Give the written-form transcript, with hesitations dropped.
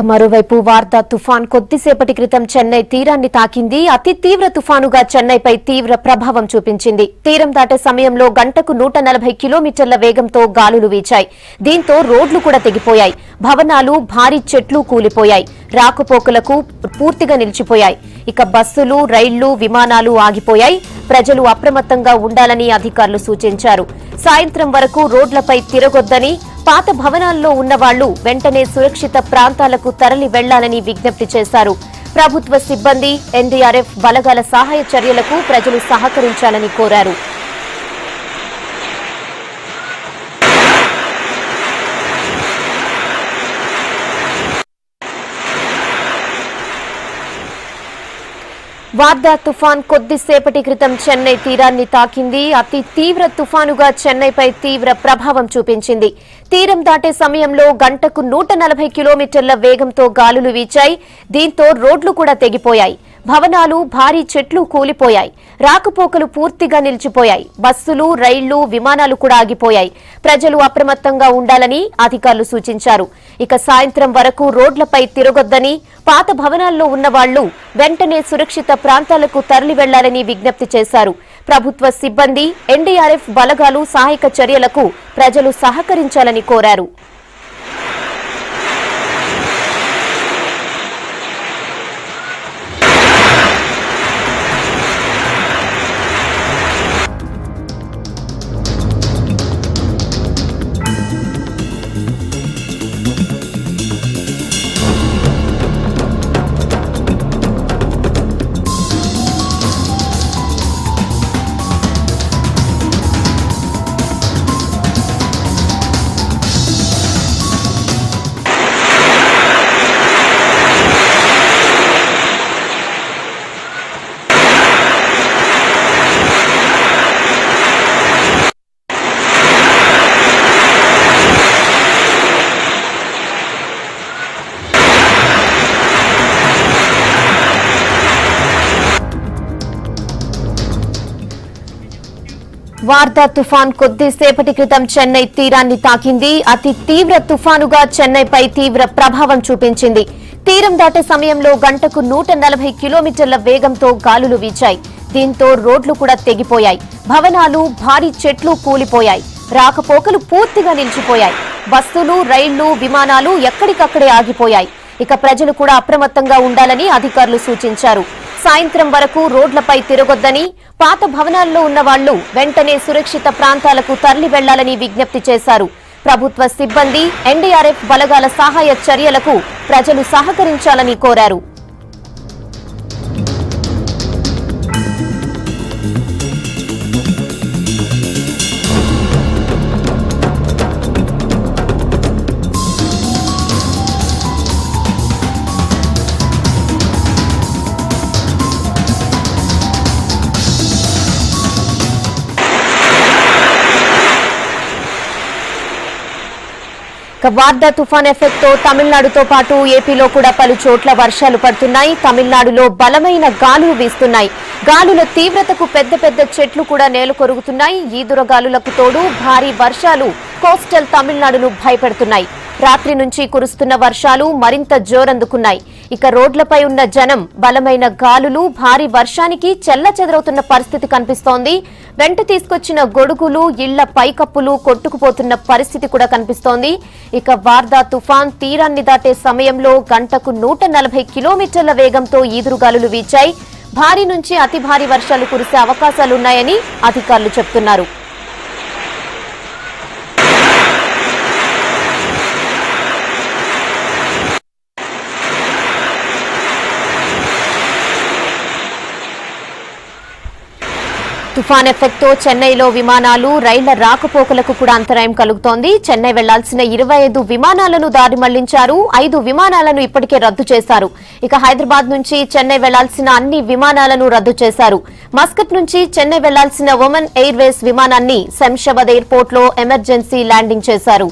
మరోవైపు వార్దా తుఫాన్ కొద్దిసేపటి క్రితం చెన్నై తీరాన్ని తాకింది. అతి తీవ్ర తుఫానుగా చెన్నైపై తీవ్ర ప్రభావం చూపించింది. తీరం దాటే సమయంలో గంటకు 140 కిలోమీటర్ల వేగంతో గాలులు వీచాయి. దీంతో రోడ్లు కూడా తెగిపోయాయి. భవనాలు, భారీ చెట్లు కూలిపోయాయి. రాకపోకలకు పూర్తిగా నిలిచిపోయాయి. ఇక బస్సులు, రైళ్లు, విమానాలు ఆగిపోయాయి. ప్రజలు అప్రమత్తంగా ఉండాలని అధికారులు సూచించారు. సాయంత్రం వరకు రోడ్లపై తిరగొద్దని, పాత భవనాల్లో ఉన్నవాళ్లు వెంటనే సురక్షిత ప్రాంతాలకు తరలి వెళ్లాలని విజ్ఞప్తి చేశారు. ప్రభుత్వ సిబ్బంది, ఎన్డీఆర్ఎఫ్ బలగాల సహాయ చర్యలకు ప్రజలు సహకరించాలని కోరారు. వార్దా తుఫాన్ కొద్దిసేపటి క్రితం చెన్నై తీరాన్ని తాకింది. అతి తీవ్ర తుఫానుగా చెన్నైపై తీవ్ర ప్రభావం చూపించింది. తీరం దాటే సమయంలో గంటకు 140 కిలోమీటర్ల వేగంతో గాలులు వీచాయి. దీంతో రోడ్లు కూడా తెగిపోయాయి. భవనాలు, భారీ చెట్లు కూలిపోయాయి. రాకపోకలు పూర్తిగా నిలిచిపోయాయి. బస్సులు, రైళ్లు, విమానాలు కూడా ఆగిపోయాయి. ప్రజలు అప్రమత్తంగా ఉండాలని అధికారులు సూచించారు. ఇక సాయంత్రం వరకు రోడ్లపై తిరగొద్దని, పాత భవనాల్లో ఉన్నవాళ్లు వెంటనే సురక్షిత ప్రాంతాలకు తరలి వెళ్లాలని విజ్ఞప్తి చేశారు. ప్రభుత్వ సిబ్బంది, ఎన్డీఆర్ఎఫ్ బలగాలు సహాయక చర్యలకు ప్రజలు సహకరించాలని కోరారు. వార్దా తుఫాన్ కొద్దిసేపటి క్రితం చెన్నై తీరాన్ని తాకింది. అతి తీవ్ర తుఫానుగా చెన్నైపై తీవ్ర ప్రభావం చూపించింది. తీరం దాటే సమయంలో గంటకు 140 కిలోమీటర్ల వేగంతో గాలులు వీచాయి. దీంతో రోడ్లు కూడా తెగిపోయాయి. భవనాలు, భారీ చెట్లు కూలిపోయాయి. రాకపోకలు పూర్తిగా నిలిచిపోయాయి. బస్సులు, రైళ్లు, విమానాలు ఎక్కడికక్కడే ఆగిపోయాయి. ఇక ప్రజలు కూడా అప్రమత్తంగా ఉండాలని అధికారులు సూచించారు. సాయంత్రం వరకు రోడ్లపై తిరగొద్దని, పాత భవనాల్లో ఉన్నవాళ్లు వెంటనే సురక్షిత ప్రాంతాలకు తరలి వెళ్లాలని విజ్ఞప్తి చేశారు. ప్రభుత్వ సిబ్బంది, ఎన్డీఆర్ఎఫ్ బలగాల సహాయ చర్యలకు ప్రజలు సహకరించాలని కోరారు. వార్దా తుఫాన్ ఎఫెక్ట్ తో తమిళనాడుతో పాటు ఏపీలో కూడా పలు చోట్ల వర్షాలు పడుతున్నాయి. తమిళనాడులో బలమైన గాలులు వీస్తున్నాయి. గాలుల తీవ్రతకు పెద్ద పెద్ద చెట్లు కూడా నేలకొరుగుతున్నాయి. ఈదురగాలులకు తోడు భారీ వర్షాలు కోస్టల్ తమిళనాడును భయపెడుతున్నాయి. రాత్రి నుంచి కురుస్తున్న వర్షాలు మరింత జోరందుకున్నాయి. ఇక రోడ్లపై ఉన్న జనం బలమైన గాలులు, భారీ వర్షానికి చెల్లచెదరవుతున్న పరిస్థితి కనిపిస్తోంది. వెంట తీసుకొచ్చిన గొడుగులు, ఇళ్ల పైకప్పులు కొట్టుకుపోతున్న పరిస్థితి కూడా కనిపిస్తోంది. ఇక వార్దా తుఫాన్ తీరాన్ని దాటే సమయంలో గంటకు 140 కిలోమీటర్ల వేగంతో ఈదురుగాలులు వీచాయి. భారీ నుంచి అతి భారీ వర్షాలు కురిసే అవకాశాలున్నాయని అధికారులు చెబుతున్నారు. తుఫాన్ ఎఫెక్ట్ తో చెన్నైలో విమానాలు, రైళ్ల రాకపోకలకు కూడా అంతరాయం కలుగుతోంది. చెన్నై వెళ్లాల్సిన 25 విమానాలను దారి మళ్లించారు. 5 విమానాలను ఇప్పటికే రద్దు చేశారు. ఇక హైదరాబాద్ నుంచి చెన్నై వెళ్లాల్సిన అన్ని విమానాలను రద్దు చేశారు. మస్కట్ నుంచి చెన్నై వెళ్లాల్సిన ఒమన్ ఎయిర్వేస్ విమానాన్ని శంషాబాద్ ఎయిర్పోర్ట్ లో ఎమర్జెన్సీ ల్యాండింగ్ చేశారు.